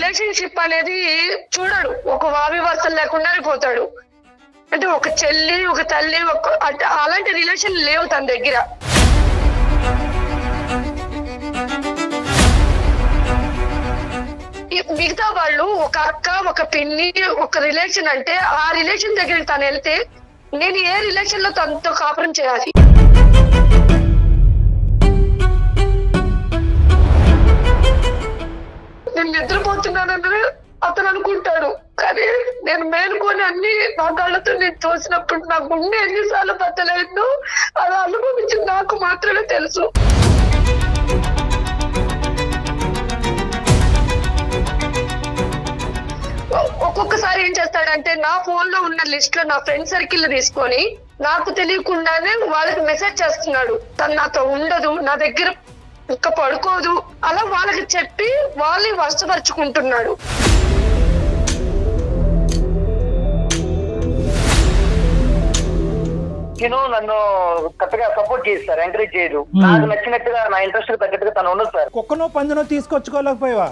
Relationship అనేది చూడడు, ఒక వావి వరుసలు లేకుండానే పోతాడు. అంటే ఒక చెల్లి ఒక తల్లి అలాంటి రిలేషన్ లేవు తన దగ్గర. మిగతా వాళ్ళు ఒక అక్క ఒక పిన్ని ఒక రిలేషన్ అంటే ఆ రిలేషన్ దగ్గరికి తను వెళ్తే నేను ఏ రిలేషన్ లో తనతో కాపురం చేయాలి? నేను నిద్రపోతున్నానని అతను అనుకుంటాడు, కానీ నేను మేలుకొని అన్ని నా కళ్ళతో నేను చూసినప్పుడు నా గుండె ఎన్నిసార్లు బద్దలేదు అది అనుభవించి నాకు మాత్రమే తెలుసు. ఒక్కొక్కసారి ఏం చేస్తాడంటే నా ఫోన్ లో ఉన్న లిస్ట్ లో నా ఫ్రెండ్ సర్కిల్ తీసుకొని నాకు తెలియకుండానే వాళ్ళకి మెసేజ్ చేస్తున్నాడు, తను నాతో ఉండదు, నా దగ్గర ఇంకా పడుకోదు, అలా వాళ్ళకి చెప్పి వాళ్ళని వశపరుచుకుంటున్నాడు. నన్ను కరెక్ట్గా సపోర్ట్ చేస్తారు, ఎంకరేజ్ చేయదు. నాకు నచ్చినట్టుగా నా ఇంట్రెస్ట్ తగ్గట్టుగా తను ఉండదు సార్. కుక్కనో పందునో తీసుకొచ్చుకోలేకపోయావా?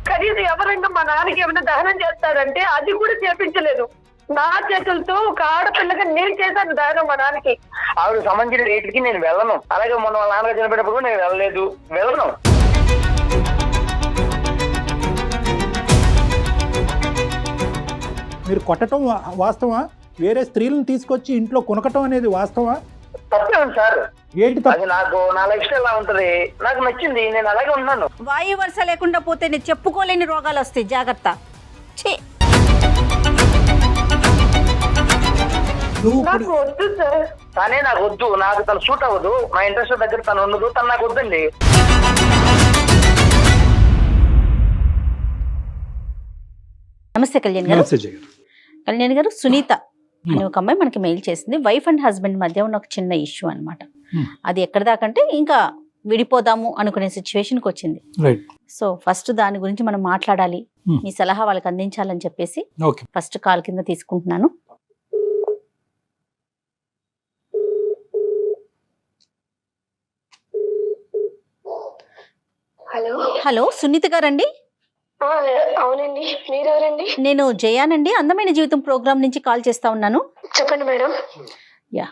కనీసం ఎవరైనా మా నాన్నకి ఏమైనా దహనం చేస్తాడంటే అది కూడా చేపించలేదు. నా చేతులతో ఒక ఆడపిల్లగా నేను చేశాను దహనం మా నాన్నకి. ఆవిడ సంబంధించిన రేట్లకి నేను వెళ్ళను. అలాగే మొన్న వాళ్ళ నాన్నగా చనిపోయినప్పుడు నేను వెళ్ళను. మీరు కొట్టడం వాస్తవా? వేరే స్త్రీలను తీసుకొచ్చి ఇంట్లో కొనకటం అనేది వాస్తవా? తప్పే ఉంది సార్. ఏంటి అది నాకు నా లైఫ్ స్టైల్ ఎలా ఉంటది, నాకు నచ్చింది, నేను అలాగే ఉన్నాను. వాయు వరుస లేకుండా పోతే నేను చెప్పుకోలేని రోగాలు వస్తాయి, జాగ్రత్త. నాకు వద్దు సార్, తనే నాకు వద్దు, నాకు తను సూట్ అవ్వదు, నా ఇంట్రెస్ట్ దగ్గర తను ఉండదు, తను నాకు వద్దండి. నమస్తే కళ్యాణ్ గారు. కళ్యాణ్ గారు, సునీత అనే ఒక అమ్మాయి మనకి మెయిల్ చేసింది. వైఫ్ అండ్ హస్బెండ్ మధ్య ఉన్న ఒక చిన్న ఇష్యూ అన్నమాట. అది ఎక్కడ దాకంటే ఇంకా విడిపోదాము అనుకునే సిచ్యువేషన్కి వచ్చింది. సో ఫస్ట్ దాని గురించి మనం మాట్లాడాలి, మీ సలహా వాళ్ళకి అందించాలని చెప్పేసి ఫస్ట్ కాల్ కింద తీసుకుంటున్నాను. హలో సునీత గారండి? అవునండి, మీరెవరండి? నేను జయానండి, అందమైన జీవితం ప్రోగ్రామ్ నుంచి కాల్ చేస్తా ఉన్నాను. చెప్పండి మేడం. యా,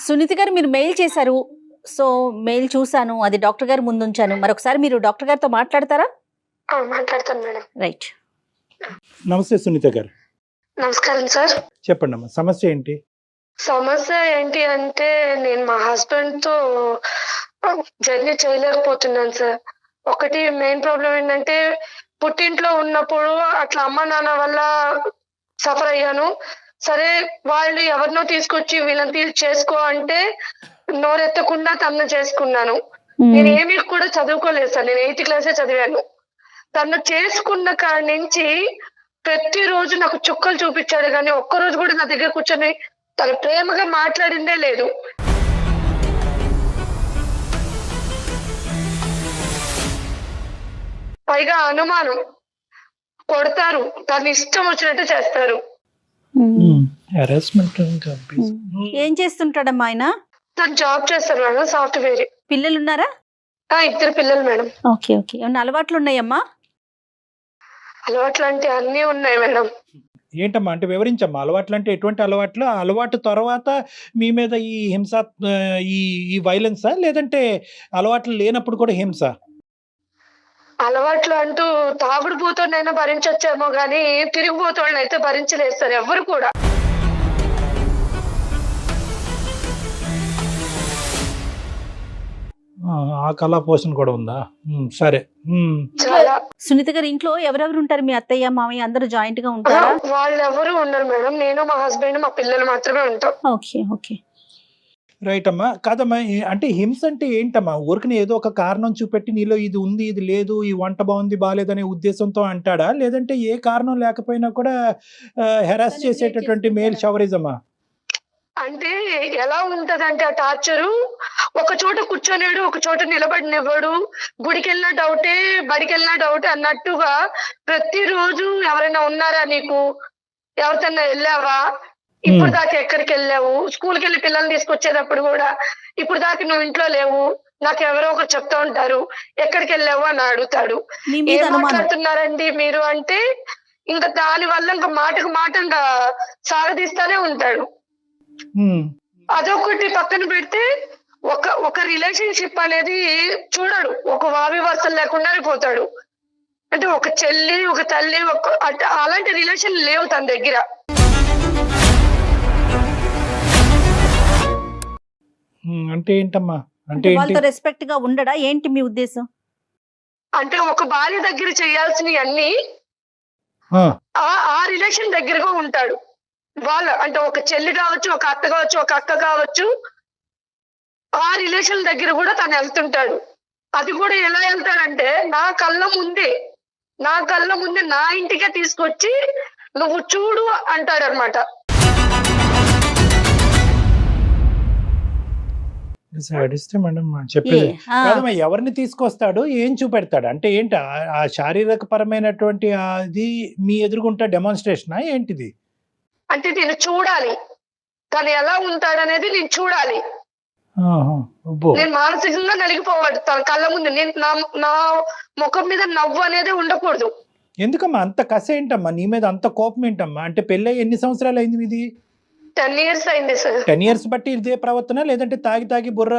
సునీత గారు మీరు మెయిల్ చేశారు. సో మెయిల్ చూసాను, అది డాక్టర్ గారు ముందు ఉంచాను. మరొకసారి మీరు డాక్టర్ గారితో మాట్లాడతారా? మాట్లాడతాను మేడం. రైట్. నమస్తే సునీత గారు. నమస్కారం సార్. చెప్పండి అమ్మా, సమస్య ఏంటి? సమస్య ఏంటి అంటే నేను మా హస్బెండ్ తో జర్నీ చేయలేకపోతున్నాను సార్. ఒకటి మెయిన్ ప్రాబ్లం ఏంటంటే పుట్టింట్లో ఉన్నప్పుడు అట్లా అమ్మ నాన్న వల్ల సఫర్ అయ్యాను. సరే వాళ్ళు ఎవరినో తీసుకొచ్చి వీళ్ళని చేసుకో అంటే నోరెత్తకుండా తను చేసుకున్నాను. నేను ఏమీ కూడా చదువుకోలేదు సార్, నేను 8th క్లాసే చదివాను. తను చేసుకున్న కాడి నుంచి ప్రతిరోజు నాకు చుక్కలు చూపించాడు, కానీ ఒక్కరోజు కూడా నా దగ్గర కూర్చొని తను ప్రేమగా మాట్లాడిందే లేదు. పైగా అనుమానం, కొడతారు, తను ఇష్టం వచ్చినట్టు చేస్తారు. ఏం చేస్తుంటాడమ్మా ఆయన? తను జాబ్ చేస్తారు మేడం, సాఫ్ట్వేర్. పిల్లలు ఉన్నారా? 2 పిల్లలు మేడం. Okay okay. ఏమన్నా అలవాట్లు ఉన్నాయమ్మా? అలవాట్లు అంటే అన్నీ ఉన్నాయి మేడం. ఏంటమ్మా అంటే వివరించమ్మా. అలవాట్లు అంటే ఎటువంటి అలవాట్లు? అలవాటు తర్వాత మీ మీద ఈ హింస, ఈ వైలెన్సా, లేదంటే అలవాట్లు లేనప్పుడు కూడా హింస? అలవాట్లు అంటూ తాగుడు పోతోనైనా భరించొచ్చేమో గానీ తిరిగిపోతోళ్ళని అయితే భరించలేదు సార్ ఎవరు కూడా. ఆ కళా పోషణ కూడా ఉందా? సరే. సునీత గారు, ఇంట్లో ఎవరెవరు ఉంటారు? మీ అత్తయ్య మామయ్య అందరూ జాయింట్ గా ఉంటారా? వాళ్ళు ఎవరు ఉండరు మేడం, నేను మా హస్బెండ్ మా పిల్లలు మాత్రమే ఉంటాం. Okay okay. రైట్ అమ్మా. కాదమ్మా, అంటే హింస అంటే ఏంటమ్మా? ఊరికి ఏదో ఒక కారణం చూపెట్టి నీలో ఇది ఉంది ఇది లేదు, ఈ వంట బాగుంది బాగాలేదనే ఉద్దేశంతో అంటాడా, లేదంటే ఏ కారణం లేకపోయినా కూడా హెరాస్ చేసేటటువంటి మేల్ షవరిజమా? అంటే ఎలా ఉంటదంటే ఆ టార్చరు, ఒక చోట కూర్చోలేడు, ఒక చోట నిలబడినివ్వడు, గుడికి వెళ్ళినా డౌటే, బడికి వెళ్ళినా డౌటే అన్నట్టుగా ప్రతిరోజు ఎవరైనా ఉన్నారా నీకు, ఎవరికన్నా వెళ్ళావా, ఇప్పుడు దాకా ఎక్కడికి వెళ్ళావు, స్కూల్కి వెళ్ళి పిల్లల్ని తీసుకొచ్చేటప్పుడు కూడా ఇప్పుడు దాకా నువ్వు ఇంట్లో లేవు, నాకు ఎవరో ఒకరు చెప్తా ఉంటారు, ఎక్కడికి వెళ్ళావు అని అడుగుతాడు. మీ మీద ఏం అనుమానం. మాట్లాడుతున్నారండి మీరు అంటే ఇంకా దాని వల్ల ఇంకా మాటకు మాట ఇంకా సాగదీస్తానే ఉంటాడు. అదొకటి పక్కన పెడితే ఒక రిలేషన్షిప్ అనేది చూడడు, ఒక వావి వరుసలు లేకుండానే పోతాడు. అంటే ఒక చెల్లి ఒక తల్లి అలాంటి రిలేషన్ లేవు తన దగ్గర. అంటే ఏంటమ్మా, అంటే వాళ్ళతో రెస్పెక్ట్ గా ఉండడా ఏంటి మీ ఉద్దేశం? అంటే ఒక భార్య దగ్గర చేయాల్సినవి అన్ని ఆ రిలేషన్ దగ్గరగా ఉంటాడు. వాళ్ళ అంటే ఒక చెల్లి కావచ్చు, ఒక అత్త కావచ్చు, ఒక అక్క కావచ్చు, ఆ రిలేషన్ దగ్గర కూడా తను వెళ్తుంటాడు. అది కూడా ఎలా వెళ్తాడంటే నా కళ్ళ ముందే నా ఇంటికే తీసుకొచ్చి నువ్వు చూడు అంటాడనమాట. చెప్పేది కాదమ్మా, ఎవరిని తీసుకొస్తాడు, ఏం చూపెడతాడు అంటే ఏంటి? ఆ శారీరక పరమైనటువంటి అది మీ ఎదురుగుంటా డెమాన్స్ట్రేషనా ఏంటిది? అంటే నేను చూడాలి, తను ఎలా ఉంటాడనేది నేను చూడాలి. నేను మానసికంగా నలిగిపోవాలి తన కళ్ళ ముందు. నేను నా ముఖం మీద నవ్వు అనేది ఉండకూడదు. ఎందుకమ్మా అంత కస ఏంటమ్మా నీ మీద, అంత కోపం ఏంటమ్మా? అంటే పెళ్ళై ఎన్ని సంవత్సరాలు అయింది మీది? 10 years అయింది సార్. 10 years బట్టి ఇదే ప్రవర్తన, లేదంటే తాగి బుర్ర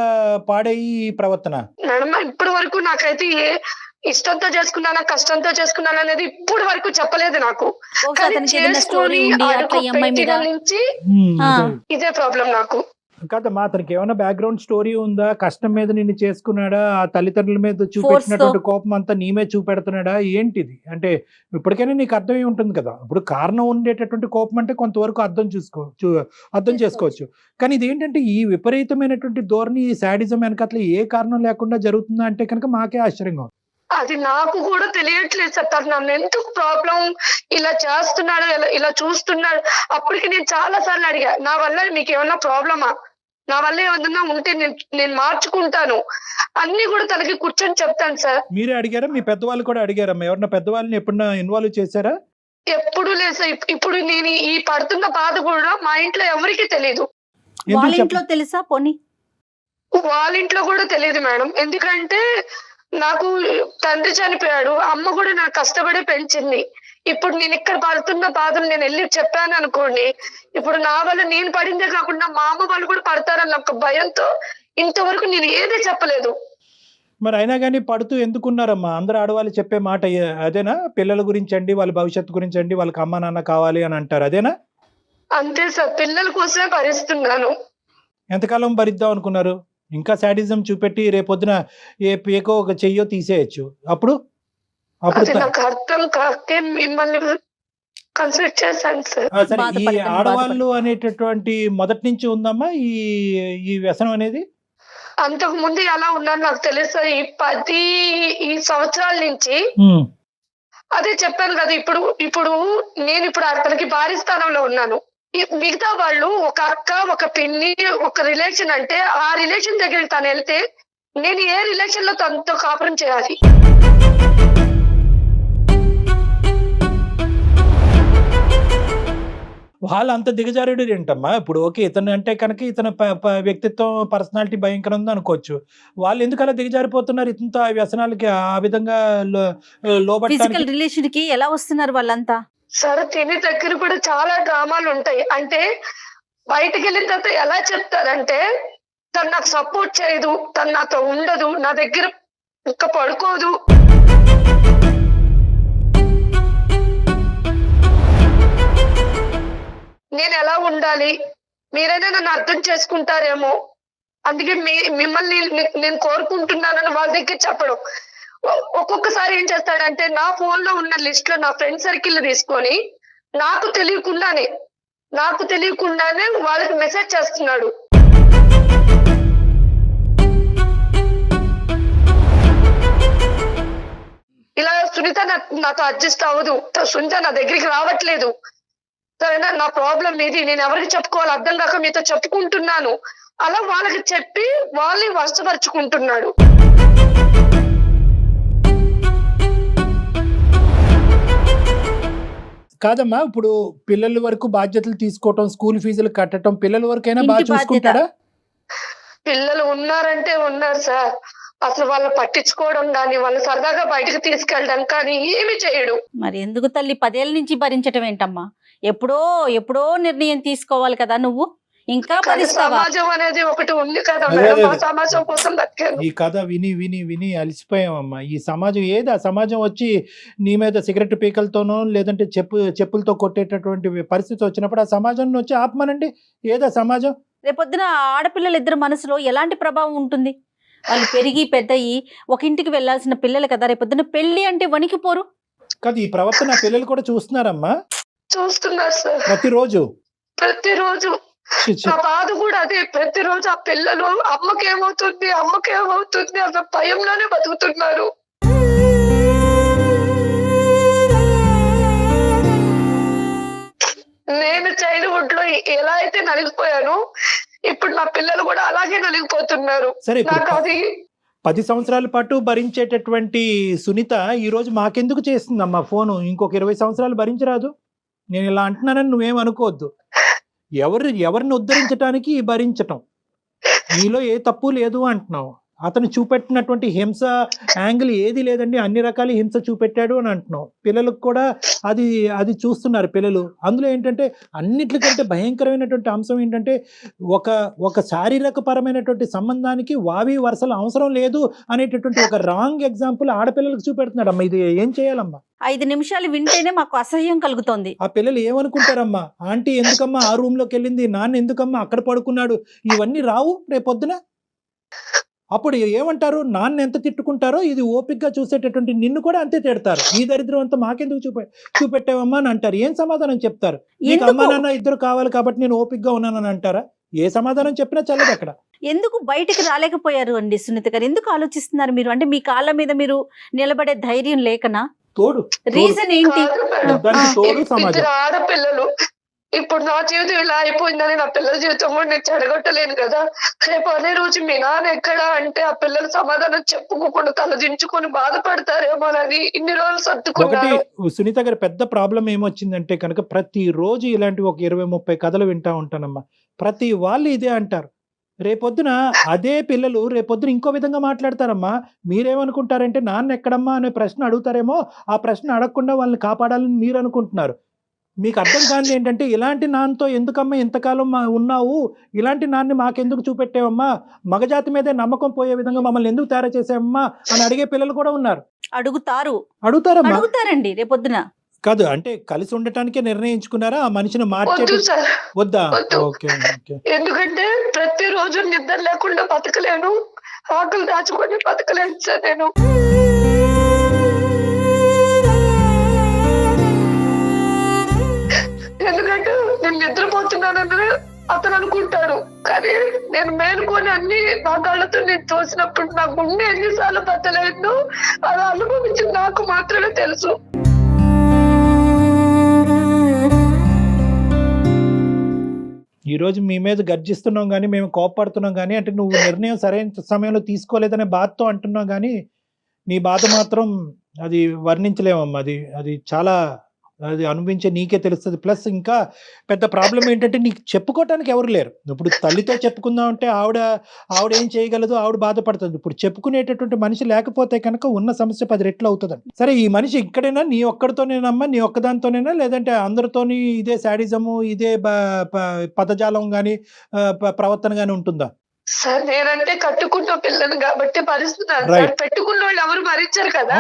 పాడయి ప్రవర్తన? మేడం ఇప్పటి వరకు నాకైతే ఇష్టంతో చేసుకున్నానా కష్టంతో చేసుకున్నానా అనేది ఇప్పటి వరకు చెప్పలేదు నాకు. నుంచి ఇదే ప్రాబ్లం నాకు. కాదమ్మా, అతనికి ఏమైనా బ్యాక్గ్రౌండ్ స్టోరీ ఉందా? కష్టం మీద నిన్ను చేసుకున్నాడా? ఆ తల్లిదండ్రుల మీద చూపెట్టినటువంటి కోపం అంతా నీ మీద చూపెడుతున్నాడా? ఏంటిది అంటే ఇప్పటికైనా నీకు అర్థమై ఉంటుంది కదా. ఇప్పుడు కారణం ఉండేటటువంటి కోపం అంటే కొంతవరకు అర్థం చేసుకోవచ్చు. కానీ ఇది ఏంటంటే ఈ విపరీతమైనటువంటి ధోరణి, ఈ శాడిజం వెనకట్ల ఏ కారణం లేకుండా జరుగుతుందా అంటే కనుక మాకే ఆశ్చర్యంగా ఉంది. అది నాకు కూడా తెలియట్లేదు సార్. తను నన్ను ఎందుకు ప్రాబ్లం ఇలా చేస్తున్నాడు, ఇలా చూస్తున్నాడు. అప్పటికి నేను చాలా సార్లు అడిగా, నా వల్ల మీకు ఏమన్నా ప్రాబ్లమా, నా వల్ల ఏమన్నా ఉంటే నేను మార్చుకుంటాను అన్ని కూడా తనకి కూర్చొని చెప్తాను సార్. మీరే అడిగారా? మీ పెద్దవాళ్ళు కూడా అడిగారా? ఎవరన్నా పెద్దవాళ్ళని ఎప్పుడన్నా ఇన్వాల్వ్ చేశారా? ఎప్పుడు లేదు సార్. ఇప్పుడు నేను ఈ పడుతున్న బాధ కూడా మా ఇంట్లో ఎవరికి తెలియదు. వాళ్ళ ఇంట్లో తెలుసా? పోనీ వాళ్ళ ఇంట్లో కూడా తెలియదు మేడం. ఎందుకంటే నాకు తండ్రి చనిపోయాడు, అమ్మ కూడా నాకు కష్టపడి పెంచింది. ఇప్పుడు నేను ఇక్కడ పడుతున్న బాధలు నేను వెళ్ళి చెప్పాను అనుకోండి, ఇప్పుడు నా వల్ల నేను పడిందే కాకుండా మా అమ్మ వాళ్ళు కూడా పడతారన్న ఒక భయంతో ఇంతవరకు నేను ఏదే చెప్పలేదు. మరి అయినా కానీ పడుతూ ఎందుకున్నారమ్మా? అందరు ఆడవాళ్ళు చెప్పే మాట అదేనా? పిల్లల గురించి అండి, వాళ్ళ భవిష్యత్తు గురించి అండి, వాళ్ళకి అమ్మ నాన్న కావాలి అని అంటారు, అదేనా? అంతే సార్, పిల్లల కోసమే భరిస్తున్నాను. ఎంతకాలం భరిద్దాం అనుకున్నారు? ఇంకా శాడిజం చూపెట్టి రేపొద్దున ఏ పేకో ఒక చెయ్యో తీసేయచ్చు. అప్పుడు నాకు అర్థం కాకే మిమ్మల్ని కన్సల్ట్ చేశాను సార్. ఈ ఆడవాళ్ళు అనేటటువంటి మొదటి నుంచి ఉందమ్మా ఈ వ్యసనం అనేది? అంతకు ముందు ఎలా ఉన్నాను నాకు తెలుసు సార్. ఈ సంవత్సరాల నుంచి అదే చెప్పాను కదా. ఇప్పుడు నేను అతనికి భారీ స్థానంలో ఉన్నాను. మిగతా వాళ్ళు ఒక అక్క, ఒక పిన్ని, ఒక రిలేషన్ అంటే ఆ రిలేషన్ దగ్గరికి తను వెళ్తే నేను ఏ రిలేషన్ లో తనతో కాపురం చేయాలి? వాళ్ళు అంత దిగజారుడు ఏంటమ్మా? ఇప్పుడు ఓకే, ఇతను అంటే కనుక ఇతను వ్యక్తిత్వం, పర్సనాలిటీ భయంకరం ఉంది అనుకోవచ్చు. వాళ్ళు ఎందుకు అలా దిగజారిపోతున్నారు? ఇతనితో ఆ వ్యసనాలకి ఆ విధంగా ఫిజికల్ రిలేషన్ కి ఎలా వస్తున్నారు వాళ్ళంతా? సరే, తిని దగ్గర కూడా చాలా డ్రామాలు ఉంటాయి. అంటే బయటకు వెళ్ళిన తర్వాత ఎలా చెప్తారంటే తను నాకు సపోర్ట్ చేయదు, తను నాతో ఉండదు, నా దగ్గర ఇంకా పడుకోదు. నేను ఎలా ఉండాలి, మీరైనా నన్ను అర్థం చేసుకుంటారేమో, అందుకే మిమ్మల్ని నేను కోరుకుంటున్నానని వాళ్ళ దగ్గర చెప్పడం. ఒక్కొక్కసారి ఏం చేస్తాడంటే నా ఫోన్ లో ఉన్న లిస్ట్ లో నా ఫ్రెండ్ సర్కిల్ తీసుకొని నాకు తెలియకుండానే వాళ్ళకి మెసేజ్ చేస్తున్నాడు. ఇలా సునీత నాతో అడ్జస్ట్ అవ్వదు, సునీత నా దగ్గరికి రావట్లేదు, సరేనా, నా ప్రాబ్లం ఇది, నేను ఎవరికి చెప్పుకోవాలి అర్థం కాక మీతో చెప్పుకుంటున్నాను, అలా వాళ్ళకి చెప్పి వాళ్ళని వశపరుచుకుంటున్నాడు. కాదమ్మా, ఇప్పుడు పిల్లల వరకు బాధ్యతలు తీసుకోవటం, స్కూల్ ఫీజులు కట్టడం, పిల్లల వరకైనా బాగా చూసుకుంటాడా? పిల్లలు ఉన్నారంటే ఉన్నారు సార్. అసలు వాళ్ళు పట్టించుకోవడం కానీ, వాళ్ళు సరదాగా బయటకు తీసుకెళ్ళడం కానీ ఏమి చేయడు. మరి ఎందుకు తల్లి 10 ఏళ్ళ నుంచి భరించటం ఏంటమ్మా? ఎప్పుడో ఎప్పుడో నిర్ణయం తీసుకోవాలి కదా నువ్వు, ఇంకా కానీ భరిస్తావా? సమాజం అనేది ఒకటి ఉంది కదా అదే, మేడం. అదే, ఆ అదే. సమాజం కోసం బతికాను. ఈ కథ విని విని విని అలసిపోయామమ్మా. ఈ సమాజం ఏది? ఆ సమాజం వచ్చి నీ మీద సిగరెట్ పీకలతోనో లేదంటే చెప్పులతో కొట్టేటటువంటి పరిస్థితి వచ్చినప్పుడు ఆ సమాజం వచ్చి ఆపమనండి. ఏదా సమాజం? రేపొద్దున ఆడపిల్లలు ఇద్దరు మనసులో ఎలాంటి ప్రభావం ఉంటుంది? వాళ్ళు పెరిగి పెద్దయి ఒక ఇంటికి వెళ్లాల్సిన పిల్లలు కదా, రేపొద్దున పెళ్లి అంటే వణికిపోరు? కాదు, ఈ ప్రవర్తన పిల్లలు కూడా చూస్తున్నారమ్మా చూస్తున్నారు సార్ ప్రతిరోజు. ప్రతిరోజు. ఛీ, ఛీ. నా బాధ కూడా అదే. ప్రతిరోజు ఆ పిల్లలు అమ్మకేమవుతుంది అన్న భయంలోనే బతుకుతున్నారు. నేను చైల్డ్హుడ్ లో ఎలా అయితే నలిగిపోయాను, ఇప్పుడు నా పిల్లలు కూడా అలాగే నలిగిపోతున్నారు. సరే, ఇప్పుడు నాకు అది 10 సంవత్సరాల పాటు భరించేటటువంటి సునీత ఈ రోజు మాకెందుకు చేస్తుందమ్మా ఫోను? ఇంకొక 20 సంవత్సరాలు భరించరాదు? నేను ఇలా అంటున్నానని నువ్వేం అనుకోవద్దు. ఎవరిని ఉద్ధరించడానికి ఈ భరించటం. నీలో ఏ తప్పు లేదు అంటున్నావు. అతను చూపెట్టినటువంటి హింస యాంగిల్ ఏది లేదండి, అన్ని రకాల హింస చూపెట్టాడు అని అంటున్నావు. పిల్లలకు కూడా అది చూస్తున్నారు పిల్లలు. అందులో ఏంటంటే అన్నిటికంటే భయంకరమైనటువంటి అంశం ఏంటంటే ఒక శారీరక పరమైనటువంటి సంబంధానికి వావి వరుసలు అవసరం లేదు అనేటటువంటి ఒక రాంగ్ ఎగ్జాంపుల్ ఆడపిల్లలకు చూపెడుతున్నాడు అమ్మా. ఇది ఏం చేయాలమ్మా? 5 నిమిషాలు వింటేనే మాకు అసహ్యం కలుగుతోంది. ఆ పిల్లలు ఏమనుకుంటారమ్మా? ఆంటీ ఎందుకమ్మా ఆ రూమ్ లోకి వెళ్ళింది, నాన్న ఎందుకమ్మా అక్కడ పడుకున్నాడు, ఇవన్నీ రావు రేపొద్దున. అప్పుడు ఏమంటారు? నాన్న ఎంత తిట్టుకుంటారో ఇది ఓపికగా చూసేటటువంటి నిన్ను కూడా అంతే తిడతారు. ఈ దరిద్రం అంతా మాకెందుకు చూపెట్టావమ్మా అని అంటారు. ఏం సమాధానం చెప్తారు? నీకు అమ్మా నాన్న ఇద్దరు కావాలి కాబట్టి నేను ఓపికగా ఉన్నానని అంటారా? ఏ సమాధానం చెప్పినా చల్లదు అక్కడ. ఎందుకు బయటికి రాలేకపోయారు అండి సునీత గారు? ఎందుకు ఆలోచిస్తున్నారు మీరు? అంటే మీ కాళ్ళ మీద మీరు నిలబడే ధైర్యం లేకనా? తోడు రీజన్ ఏంటి? కాదు మేడం. దానికి తోడు సమాజం. ఇద్దరు ఆడపిల్లలు. ఇప్పుడు నా జీవితం ఇలా అయిపోయిందని నా పిల్లల జీవితం కూడా నేను చెడగొట్టలేను కదా. రేపు అనే రోజు మీ నాన్న ఎక్కడ అంటే ఆ పిల్లలు సమాధానం చెప్పుకోకుండా తలదించుకొని బాధపడతారేమోనని ఇన్ని రోజులు ఒకటి సర్దుకున్నాను. సునీత గారి పెద్ద ప్రాబ్లం ఏమొచ్చిందంటే కనుక ప్రతిరోజు ఇలాంటి ఒక 20-30 కథలు వింటా ఉంటానమ్మా. ప్రతి వాళ్ళు ఇదే అంటారు. రేపొద్దున అదే పిల్లలు రేపొద్దున ఇంకో విధంగా మాట్లాడతారమ్మా. మీరేమనుకుంటారంటే నాన్న ఎక్కడమ్మా అనే ప్రశ్న అడుగుతారేమో, ఆ ప్రశ్న అడగకుండా వాళ్ళని కాపాడాలని మీరు అనుకుంటున్నారు. మీకు అర్థం కానిది ఏంటంటే ఇలాంటి నాన్నతో ఎందుకమ్మా ఇంతకాలం ఉన్నావు, ఇలాంటి నాన్ని మాకెందుకు చూపెట్టావమ్మా, మగజాతి మీదే నమ్మకం పోయే విధంగా మమ్మల్ని ఎందుకు తయారు చేసావమ్మా అని అడిగే పిల్లలు కూడా ఉన్నారు. అడుగుతారమ్మా. అడుగుతారండి రేపొద్దున. కాదు అంటే కలిసి ఉండటానికే నిర్ణయించుకున్నారా? ఆ మనిషిని మార్చే వద్దు సార్, వద్దా? వద్దు. Okay okay. ఎందుకంటే ప్రతిరోజు నిద్ర లేకుండా బతకలేను, ఆకలి దాచుకొని బతకలేను సార్ నేను. ఎందుకంటే నేను నిద్రపోతున్నానని అతను అనుకుంటాడు, కానీ నేను మేలుకొని అన్ని నా కళ్ళతో నేను చూసినప్పుడు నా గుండె ఎన్నిసార్లు బతలేదు అది అనుభవించి నాకు మాత్రమే తెలుసు. ఈ రోజు మీ మీద గర్జిస్తున్నాం కానీ, మేము కోపడుతున్నాం కానీ, అంటే నువ్వు నిర్ణయం సరైన సమయంలో తీసుకోలేదనే బాధతో అంటున్నాం కానీ, నీ బాధ మాత్రం అది వర్ణించలేమమ్మా. అది చాలా అది అనుభవించే నీకే తెలుస్తుంది. ప్లస్ ఇంకా పెద్ద ప్రాబ్లం ఏంటంటే నీకు చెప్పుకోవటానికి ఎవరు లేరు. ఇప్పుడు తల్లితో చెప్పుకుందాం అంటే ఆవిడ ఏం చేయగలదు, ఆవిడ బాధపడుతుంది. ఇప్పుడు చెప్పుకునేటటువంటి మనిషి లేకపోతే కనుక ఉన్న సమస్య 10 రెట్లు అవుతుందండి. సరే, ఈ మనిషి ఇక్కడైనా నీ ఒక్కడితోనేనమ్మా, నీ ఒక్కదానితోనేనా, లేదంటే అందరితోని ఇదే శాడిజము, ఇదే పదజాలం కానీ ప్రవర్తన కానీ ఉంటుందా? సార్ నేనంటే కట్టుకున్న పిల్లను కాబట్టి భరిస్తున్నాను సార్. పెట్టుకున్న వాళ్ళు ఎవరు భరించారు కదా.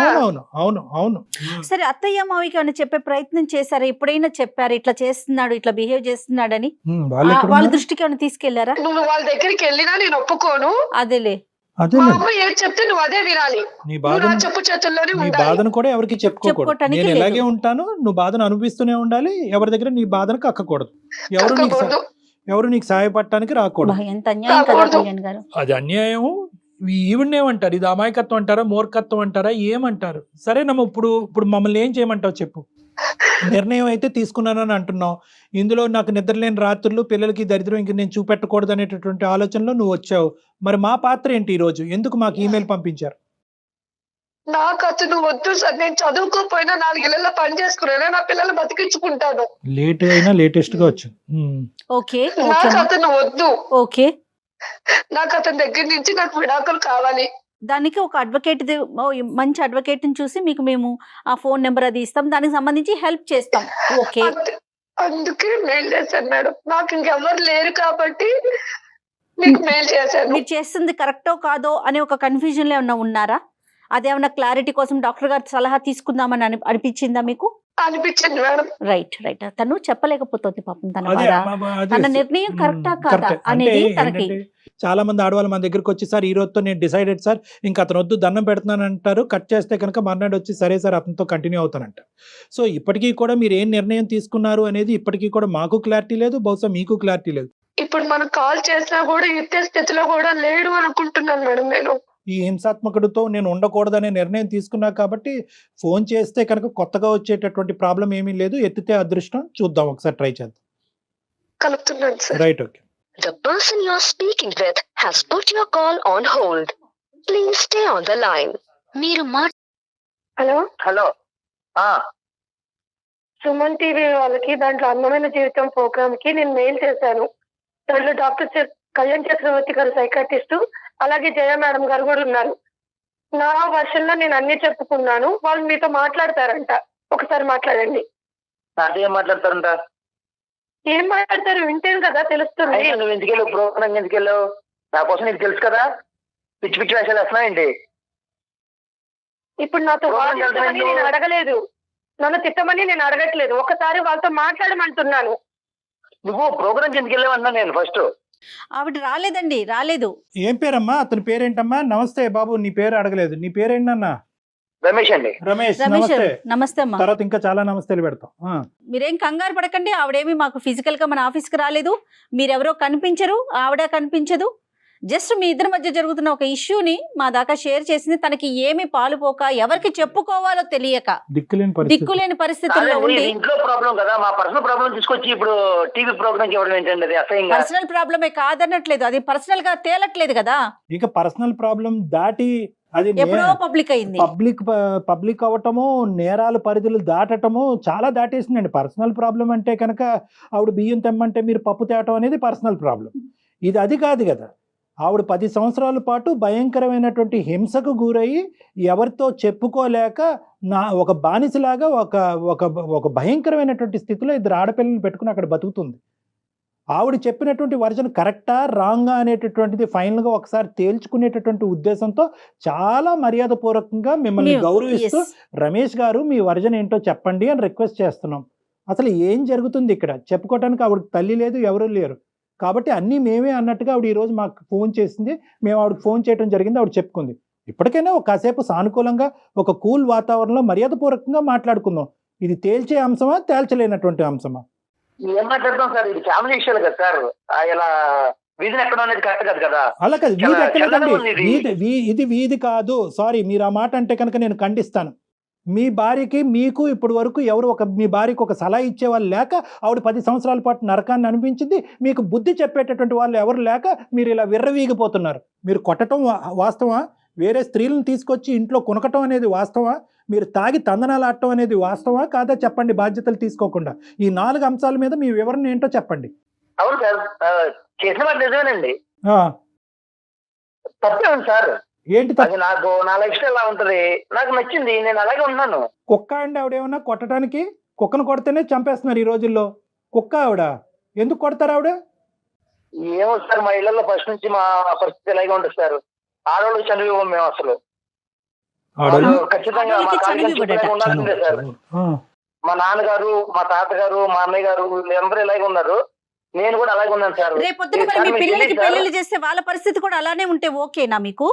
అవును. సరే, అత్తయ్య మావికి ఏమైనా చెప్పే ప్రయత్నం చేశారా? ఎప్పుడైనా చెప్పారు ఇట్లా చేస్తున్నాడు, ఇట్లా బిహేవ్ చేస్తున్నాడని? వాళ్ళ దృష్టికి ఏమైనా తీసుకెళ్లారా? నువ్వు వాళ్ళ దగ్గరికి వెళ్ళినా నేను ఒప్పుకోను. అదేలే, మా అమ్మ ఏం చెప్తే నువ్వు అదే వినాలి. నీ చెప్పు చేతుల్లోనే నీ బాధను కూడా ఎవరికి చెప్పుకోకూడదు. నేను ఎలాగే ఉంటాను, నువ్వు బాధను అనుభవిస్తూనే ఉండాలి. ఎవరి దగ్గర నీ బాధను కక్కకూడదు. ఎవరు నీకు సహాయపడటానికి రాకూడదు. ఎంత అన్యాయం కదా కళ్యాణ్ గారు. అది అన్యాయం. ఈవిడేమంటారు? ఇది అమాయకత్వం అంటారా, మూర్ఖత్వం అంటారా, ఏమంటారు? సరేనమ్మా, ఇప్పుడు మమ్మల్ని ఏం చేయమంటావు చెప్పు. నిర్ణయం అయితే తీసుకున్నానని అంటున్నావు. ఇందులో నాకు నిద్రలేని రాత్రులు, పిల్లలకి దరిద్రం ఇంక నేను చూపెట్టకూడదు అనేటటువంటి ఆలోచనలో నువ్వు వచ్చావు. మరి మా పాత్ర ఏంటి? ఈ రోజు ఎందుకు మాకు ఈమెయిల్ పంపించారు? నాకు అతను వద్దు సార్. నేను చదువుకోపోయినా 4 ఏళ్ళ పని చేసుకున్నా నా పిల్లలు బతికించుకుంటాను. లేట్ అయినా లేటెస్ట్ గా వచ్చు. ఓకే, నాకు అతను వద్దు. ఓకే. నాకు అతని దగ్గర నుంచి నాకు విడాకులు కావాలి. దానికి ఒక అడ్వకేట్, మంచి అడ్వకేట్ ని చూసి మీకు మేము ఆ ఫోన్ నెంబర్ అది ఇస్తాం, దానికి సంబంధించి హెల్ప్ చేస్తాం. ఓకే, అందుకే మెయిల్ చేశాను మేడం. నాకు ఇంకెవరు లేరు కాబట్టి మీకు మెయిల్ చేశాను. మీరు చేస్తుంది కరెక్టో కాదో అనే ఒక కన్ఫ్యూజన్ లో ఏమన్నా ఉన్నారా? అదేమన్నా క్లారిటీ కోసం డాక్టర్ గారి సలహా తీసుకుందామని అనిపించిందా మీకు? అనిపించింది మేడం. Right right. తను చెప్పలేకపోతుంది పాపం తన అదే బాధ. అమ్మ, అదే తన నిర్ణయం కరెక్టా కాదా కరెక్టే. అనేది అంటే తనకి. ఏంటంటే చాలా మంది ఆడవాళ్ళు మన దగ్గరికి వచ్చి సార్ ఈ రోజుతో నేను డిసైడెడ్ సార్, ఇంకా అతను వద్దు దండం పెడుతున్నాను అంటారు. కట్ చేస్తే కనుక మర్నాడు వచ్చి సరే సార్ అతనితో కంటిన్యూ అవుతానంట. సో ఇప్పటికీ కూడా మీరు ఏం నిర్ణయం తీసుకున్నారు అనేది ఇప్పటికీ కూడా మాకు క్లారిటీ లేదు, బహుశా మీకు క్లారిటీ లేదు. ఇప్పుడు మనం కాల్ చేసినా కూడా ఇచ్చే స్థితిలో కూడా లేడు అనుకుంటున్నాను మేడం నేను. ఈ హింసాత్మకుడితో నేను ఉండకూడదనే నిర్ణయం తీసుకున్నా కాబట్టి ఫోన్ చేస్తే కనుక కొత్తగా వచ్చేటటువంటి ప్రాబ్లం ఏమీ లేదు. ఎత్తితే అదృష్టం. చూద్దాం, ఒకసారి ట్రై చేద్దాం. కలుపుతున్నాను sir. Right, okay. The person you're speaking with has put your call on hold. Please stay on the line. మీరు హలో, హలో. సుమన్ టీవీ వాళ్ళకి దాంట్లో అందమైన జీవితం ప్రోగ్రామ్ కి నేను మెయిల్ చేశాను. దాంట్లో డాక్టర్ కళ్యాణ్ చక్రవర్తి గారు సైకాట్రిస్ట్, అలాగే జయ మేడం గారు కూడా ఉన్నారు. నా వర్షన్ లో నేను అన్ని చెప్పుకున్నాను. వాళ్ళు మీతో మాట్లాడతారంట. ఒకసారి మాట్లాడండి. నాతో ఏం మాట్లాడతారంట? ఏం మాట్లాడతారు వింటేను కదా తెలుస్తుంది. అయినా నువ్వు ఎందుకు వెళ్ళావు ప్రోగ్రామ్? ఎందుకు వెళ్ళావు? నా కోసం నీకు తెలుసు కదా. పిచ్చి పిచ్చి వేషాలు వేస్తున్నావు ఏంటి? ఇప్పుడు నాతో వాదించమని నేను అడగలేదు, నన్ను తిట్టమని నేను అడగట్లేదు. ఒకసారి వాళ్ళతో మాట్లాడమంటున్నాను. నువ్వు ప్రోగ్రామ్ ఎందుకు వెళ్ళావు అన్నా నేను ఫస్ట్. ఆవిడ రాలేదండి, రాలేదు. ఏం పేరమ్మా? అతని పేరేంటమ్మా? నమస్తే బాబు, నీ పేరు అడగలేదు. నీ పేరేంటన్నా? రమేష్ అండి. రమేష్, రమేష్ నమస్తే. నమస్తే అమ్మా. తర్వాత ఇంకా చాలా నమస్తేలు పెడతాం. మీరేం కంగారు పడకండి. ఆవిడేమి మాకు ఫిజికల్ గా మన ఆఫీస్ కి రాలేదు. మీరెవరో కనిపించరు, ఆవిడ కనిపించదు. జస్ట్ మీ ఇద్దరి మధ్య జరుగుతున్న ఒక ఇష్యూని మా దాకా షేర్ చేసింది. తనకి ఏమి పాలుపోక, ఎవరికి చెప్పుకోవాలో తెలియక, దిక్కులేని పరిస్థితుల్లో ఉండి. ఇంట్లో ప్రాబ్లం కదా, మా పర్సనల్ ప్రాబ్లం తీసుకొచ్చి ఇప్పుడు టీవీ ప్రోగ్రామ్ ఇవ్వడం ఏంటండి? అది అసహ్యంగా. పర్సనల్ ప్రాబ్లమే కాదనట్లేదు, అది పర్సనల్ గా తేలట్లేదు కదా. ఇక పర్సనల్ ప్రాబ్లం దాటి అది ఎప్పుడో పబ్లిక్ అయింది. పబ్లిక్ అవటము, నేరాల పరిధులు దాటటము చాలా దాటేసిందండి. పర్సనల్ ప్రాబ్లం అంటే కనుక ఆవిడ బియ్యం తెమ్మంటే మీరు పప్పు తేవటం అనేది పర్సనల్ ప్రాబ్లం. ఇది అది కాదు కదా. ఆవిడ 10 సంవత్సరాల పాటు భయంకరమైనటువంటి హింసకు గురయ్యి ఎవరితో చెప్పుకోలేక ఒక బానిసలాగా ఒక భయంకరమైనటువంటి స్థితిలో 2 ఆడపిల్లలు పెట్టుకుని అక్కడ బతుకుతుంది. ఆవిడ చెప్పినటువంటి వర్జన్ కరెక్టా రాంగా అనేటటువంటిది ఫైనల్గా ఒకసారి తేల్చుకునేటటువంటి ఉద్దేశంతో చాలా మర్యాదపూర్వకంగా మిమ్మల్ని గౌరవిస్తూ రమేష్ గారు మీ వర్జన్ ఏంటో చెప్పండి అని రిక్వెస్ట్ చేస్తున్నాం. అసలు ఏం జరుగుతుంది ఇక్కడ చెప్పుకోవటానికి ఆవిడకి తల్లి లేదు, ఎవరూ లేరు. కాబట్టి అన్నీ మేమే అన్నట్టుగా ఆవిడ ఈరోజు మాకు ఫోన్ చేసింది. మేము ఆవిడకి ఫోన్ చేయడం జరిగింది. ఆవిడ చెప్పుకుంది. ఇప్పటికైనా ఒక కాసేపు సానుకూలంగా ఒక కూల్ వాతావరణంలో మర్యాదపూర్వకంగా మాట్లాడుకుందాం. ఇది తేల్చే అంశమా, తేల్చలేనటువంటి అంశమా? ఏం మాట్లాడతాం సార్? ఇది ఫ్యామిలీ విషయాలు కదా సార్. ఇలా వీధిని ఎక్కడ అనేది కరెక్ట్ కాదు కదా. అలా కాదు, వీధి ఎక్కడండి, ఇది వీధి కాదు. సారీ, మీరు ఆ మాట అంటే కనుక నేను ఖండిస్తాను. మీ భార్యకి మీకు ఇప్పటి వరకు ఎవరు మీ భార్యకి ఒక సలహా ఇచ్చేవాళ్ళు లేక ఆవిడ 10 సంవత్సరాల పాటు నరకాన్ని అనిపించింది. మీకు బుద్ధి చెప్పేటటువంటి వాళ్ళు ఎవరు లేక మీరు ఇలా విర్రవీగిపోతున్నారు. మీరు కొట్టడం వాస్తవా? వేరే స్త్రీలను తీసుకొచ్చి ఇంట్లో కొనకటం అనేది వాస్తవా? మీరు తాగి తందనాలు ఆడటం అనేది వాస్తవా కాదా చెప్పండి, బాధ్యతలు తీసుకోకుండా. ఈ 4 అంశాల మీద మీ వివరణ ఏంటో చెప్పండి. అవును సార్, చేసిన మాట నిజమేనండి. తప్పే ఉంది సార్. ఏంటి నాకు నా లైఫ్ స్టైల్ అలా ఉంటది, నాకు నచ్చింది, నేను అలాగే ఉన్నాను. కుక్క అండి ఆవిడేమన్నా కొట్టడానికి? కుక్కను కొడితేనే చంపేస్తున్నారు ఈ రోజుల్లో. కుక్క ఆవిడ ఎందుకు కొడతారు ఆవిడ? ఏమో సార్, మా ఇళ్లలో ఫస్ట్ నుంచి మా పరిస్థితి ఇలాగే ఉంటుంది సార్. ఆడవాళ్ళు చనిపోయాం మేము అసలు. ఖచ్చితంగా ఉండాల్సిందే సార్. మా నాన్నగారు, మా తాతగారు, మా అన్నయ్య గారు వీళ్ళందరూ ఇలాగే ఉన్నారు. నేను కూడా అలాగే ఉన్నాను సార్. రేపొద్దున మీ పిల్లలకి పెళ్లిళ్ళు చేస్తే వాళ్ళ పరిస్థితి కూడా అలానే ఉంటే ఓకేనా మీకు?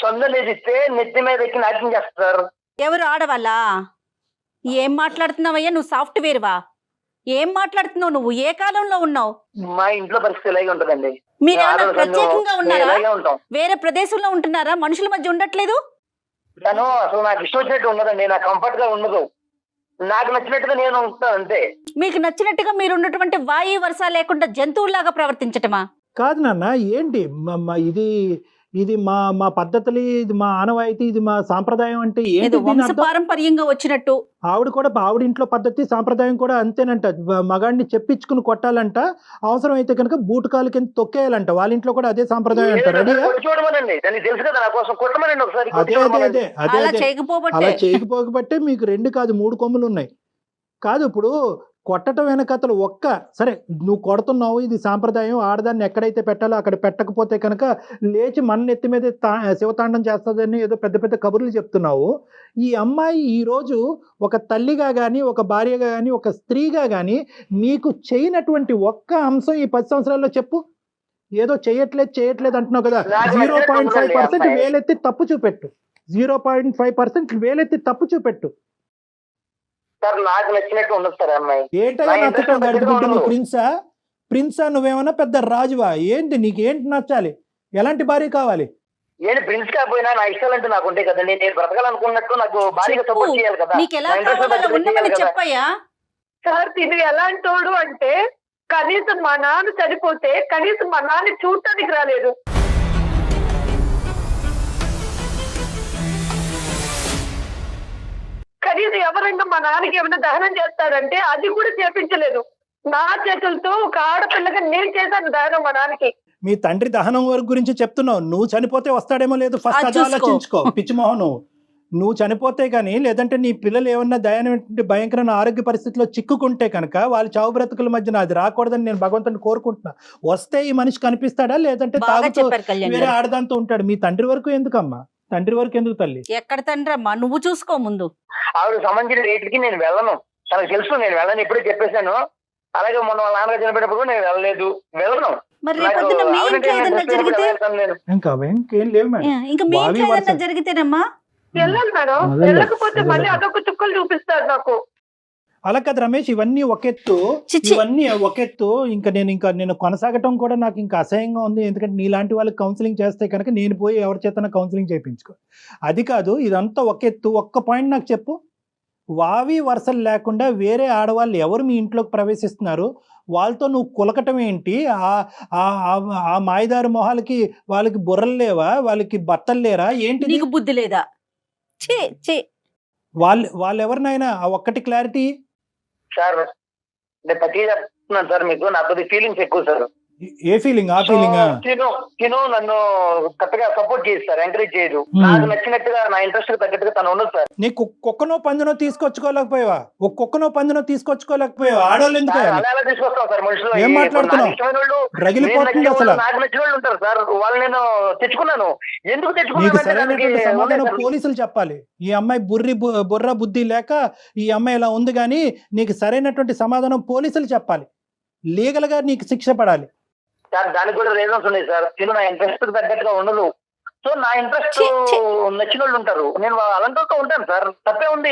సొంత లేదిస్తే నెత్తి మీద ఎక్కి నాట్యం చేస్తారు. ఎవరు? ఆడవాళ్ళ? ఏం మాట్లాడుతున్నావయ్యా నువ్వు? సాఫ్ట్వేర్ వా? ఏం మాట్లాడుతున్నావు నువ్వు? ఏ కాలంలో ఉన్నావు? మా ఇంట్లో పరిస్థితి ఇలాగే ఉంటదండి. మీరు ఏమైనా ప్రత్యేకంగా ఉన్నారా? వేరే ప్రదేశంలో ఉంటున్నారా? మనుషుల మధ్య ఉండట్లేదు? తను అసలు నాకు ఇష్టం వచ్చినట్టు ఉండదండి. నాకు కంఫర్ట్ గా ఉండదు. నాకు నచ్చినట్టుగా నేను ఉంటాను అంతే. మీకు నచ్చినట్టుగా మీరు ఉన్నటువంటి వాయు వరుస లేకుండా జంతువుల్లాగా ప్రవర్తించటమా? కాదు నాన్న, ఏంటి ఇది ఇది మా పద్ధతులు, ఇది మా ఆనవాయితీ, ఇది మా సాంప్రదాయం అంటే ఏంటి ఏదో దీని వంశ అర్థం? పారంపర్యంగా వచ్చినట్టు. ఆవిడ ఇంట్లో పద్ధతి సాంప్రదాయం కూడా అంతేనంట. మగాడిని చెప్పించుకుని కొట్టాలంట, అవసరం అయితే కనుక బూటకాలు కింద తొక్కేయాలంట. వాళ్ళ ఇంట్లో కూడా అదే సాంప్రదాయం అంట. రెడీగా? కొట్టి చూడమనండి, దానికి తెలుసు కదా నా కోసం, కొట్టమనండి ఒకసారి, కొట్టి అదే అదే చూడమనండి. అదే అదే అలా అదే చేయకపోబట్టే అలా చేయకపోబట్టే మీకు 2 కాదు 3 కొమ్ములు ఉన్నాయి. కాదు, ఇప్పుడు కొట్టడం వెనకతలు సరే నువ్వు కొడుతున్నావు, ఇది సాంప్రదాయం, ఆడదాన్ని ఎక్కడైతే పెట్టాలో అక్కడ పెట్టకపోతే కనుక లేచి మన నెత్తి మీద శివతాండం చేస్తుందని ఏదో పెద్ద పెద్ద కబుర్లు చెప్తున్నావు. ఈ అమ్మాయి ఈరోజు ఒక తల్లిగా కానీ, ఒక భార్యగా కానీ, ఒక స్త్రీగా కానీ మీకు చేయనటువంటి ఒక్క అంశం ఈ 10 సంవత్సరాల్లో చెప్పు. ఏదో చేయట్లేదు అంటున్నావు కదా. 0.5% వేలెత్తి తప్పు చూపెట్టు. 0.5% వేలెత్తి తప్పు చూపెట్టు. సార్ నాకు నచ్చినట్టు ఉండదు సార్ అమ్మాయి. ఏంటయ్యా నచ్చటం? గడిగుడ్డు నువ్వు ప్రిన్సా నువ్వేమన్నా పెద్ద రాజువా ఏంటి? నీకేంటి నచ్చాలి? ఎలాంటి భార్య కావాలి? ఏంటి ప్రిన్స్ కాకపోయినా నా ఇష్టాలు అంటే నాకు ఉంటాయి కదండి. నేను బ్రతకాలనుకున్నట్టు నాకు భారీగా సపోర్ట్ చేయాలి కదా. నీకు ఎలా నా interest కావాలో నాకు ఉన్నమని చేయాలి కదా. చెప్పయ్యా. సార్ ఇది ఎలాంటోడు అంటే కనీసం మా నాన్న చనిపోతే కనీసం మా నాన్న చూడటానికి రాలేదు. కనీసం ఎవరైనా మా నాన్నకి ఏమైనా దహనం చేస్తారంటే అది కూడా చేపించలేదు. నా చేతులతో ఒక ఆడపిల్లగా నేను చేశాను దహనం మా నాన్నకి. మీ తండ్రి దహనం వరకు గురించి చెప్తున్నావు. నువ్వు చనిపోతే వస్తాడేమో లేదు, ఫస్ట్ అది చూసుకో. ఆలోచించుకో పిచ్చిమోహన్. నువ్వు చనిపోతే కానీ, లేదంటే నీ పిల్లలు ఏమన్నా దయనటువంటి భయంకరమైన ఆరోగ్య పరిస్థితిలో చిక్కుకుంటే కనుక వాళ్ళ చావు బ్రతుకుల మధ్యన అది రాకూడదని నేను భగవంతుని కోరుకుంటున్నా. వస్తే ఈ మనిషి కనిపిస్తాడా, లేదంటే బాగా తాగుతూ చెప్పారు కళ్యాణ్ వేరే గారు. ఆడదాంతో ఉంటాడు. మీ తండ్రి వరకు ఎందుకమ్మా? తండ్రి వరకు ఎందుకు తల్లి? ఎక్కడ తండ్రి అమ్మా, నువ్వు చూసుకో ముందు. ఆవిడ సంబంధించిన రేట్కి నేను వెళ్ళను. తనకు తెలుసు నేను వెళ్ళను, ఇప్పుడే చెప్పేశాను. అలాగే మొన్న వాళ్ళ నాన్నగారు చనిపోయినప్పుడు కూడా నేను వెళ్ళను. మరి నాకు రేపొద్దున మీ ఆవిడ ఇంట్లో ఏదన్నా నేను జరిగితే, వెళ్తాను నేను. ఇంకేం లేవు మేడం. ఇంకా మీ వావి ఇంట్లో ఏదన్నా వరుస. జరిగితేనమ్మా వెళ్ళాలి మేడం. అదే. వెళ్ళకపోతే అదే. మళ్ళీ అదొక చుక్కలు చూపిస్తారు నాకు. అలా కదా రమేష్, ఇవన్నీ ఒకెత్తు. చిచ్చి. ఇవన్నీ ఒకెత్తు. నేను కొనసాగటం కూడా నాకు ఇంకా అసహ్యంగా ఉంది. ఎందుకంటే నీలాంటి వాళ్ళకి కౌన్సిలింగ్ చేస్తే కనుక నేను పోయి ఎవరి చేతన కౌన్సిలింగ్ చేయించుకో. అది కాదు, ఇదంతా ఒకెత్తు. ఒక్క పాయింట్ నాకు చెప్పు. వావి వరుసలు లేకుండా వేరే ఆడవాళ్ళు ఎవరు మీ ఇంట్లోకి ప్రవేశిస్తున్నారు? వాళ్ళతో నువ్వు కులకటం ఏంటి? ఆ మాయదారి మొహాలకి వాళ్ళకి బుర్రలు లేవా? వాళ్ళకి భర్తలు లేరా ఏంటి? నీకు బుద్ధి లేదా? ఛీ వాళ్ళు ఎవరినైనా ఆ ఒక్కటి క్లారిటీ. సార్ నేను ప్రతి చెప్తున్నాను సార్, మీకు నాకు కొద్ది ఫీలింగ్స్ ఎక్కువ సార్. ఏ ఫీలింగ్? ఆ ఫీలింగ్ తిను నన్ను కరెక్ట్గా సపోర్ట్ చేయదు సార్, ఎంకరేజ్ చేయదు. నాకు నచ్చినట్టుగా నా ఇంట్రెస్ట్ తగ్గట్టుగా తను ఉండదు సార్. నీకు కుక్కనో పందునో తీసుకొచ్చుకోలేకపోయావా? ఒక కుక్కనో పందునో తీసుకొచ్చుకోలేకపోయావా? ఆడవాళ్ళు ఎందుకు? అలా ఎలా తీసుకొస్తాం సార్ మనుషులు? ఏం మాట్లాడుతున్నావు? నాకు రగిలిపోతుంది అసలు. నచ్చిన వాళ్ళు ఉంటారు సార్, వాళ్ళు నేను తెచ్చుకున్నాను. ఎందుకు నీకు తెచ్చుకున్నాను సరైనటువంటి సమాధానం పోలీసులు చెప్పాలి. ఈ అమ్మాయి బుర్ర బుద్ధి లేక ఈ అమ్మాయి ఇలా ఉంది, కానీ నీకు సరైనటువంటి సమాధానం పోలీసులు చెప్పాలి. లీగల్ గా నీకు శిక్ష పడాలి సార్. దానికి కూడా రీజన్స్ ఉన్నాయి సార్. తిను నా ఇంట్రెస్ట్ తగ్గట్టుగా ఉండదు. సో నా ఇంట్రెస్ట్ నచ్చిన వాళ్ళు ఉంటారు, నేను అలాంటి వాళ్ళతో ఉంటాను సార్. తప్పే ఉంది.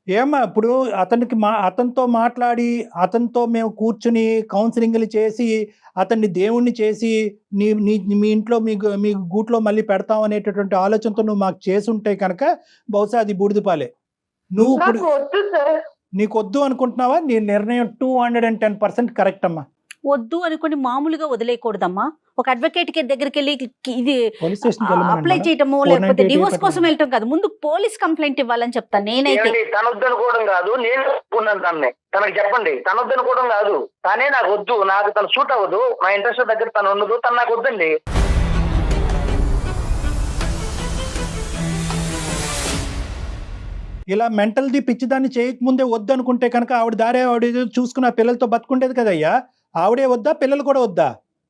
ఏమ్మా ఇప్పుడు అతనితో మాట్లాడి, అతనితో మేము కూర్చుని కౌన్సిలింగ్లు చేసి, అతన్ని దేవుణ్ణి చేసి మీ ఇంట్లో మీ గూట్లో మళ్ళీ పెడతాం అనేటటువంటి ఆలోచనతో నువ్వు మాకు చేసి ఉంటే కనుక బహుశా అది బూడిదపాలే. నువ్వు ఇప్పుడు నాకు వద్దు సార్. నీకు వద్దు అనుకుంటున్నావా? నీ నిర్ణయం 210% కరెక్ట్ అమ్మా. వద్దు అనుకుని మామూలుగా వదిలేయకూడదమ్మా. ఒక అడ్వకేట్ కి దగ్గరికి వెళ్ళి ఇది పోలీస్ స్టేషన్ అప్లై చేయటము, లేకపోతే డివోర్స్ కోసం వెళ్ళటం కాదు, ముందు పోలీస్ కంప్లైంట్ ఇవ్వాలని చెప్తాను నేనైతే. తనొద్దనుకోవడం కాదు, నేను ఒప్పుకున్నాను తనని. తనకు చెప్పండి, తనొద్దనుకోవడం కాదు, తనే నాకు వద్దు, నాకు తను సూట్ అవ్వదు, నా ఇంట్రెస్ట్ దగ్గర తను ఉండదు, తను నాకు వద్దండి. ఇలా మెంటల్ది పిచ్చిదాన్ని చేయకముందే వద్దు అనుకుంటే కనుక ఆవిడ దారే ఆవిడ చూసుకున్న పిల్లలతో బతుకుండేది కదయ్యా. ఆవిడే వద్దా, పిల్లలు కూడా వద్దా?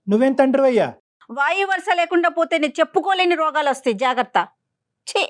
నువ్వేం తండ్రివయ్యా? వాయు వరుస లేకుండా పోతే నేను చెప్పుకోలేని రోగాలు వస్తాయి, జాగ్రత్త. ఛీ.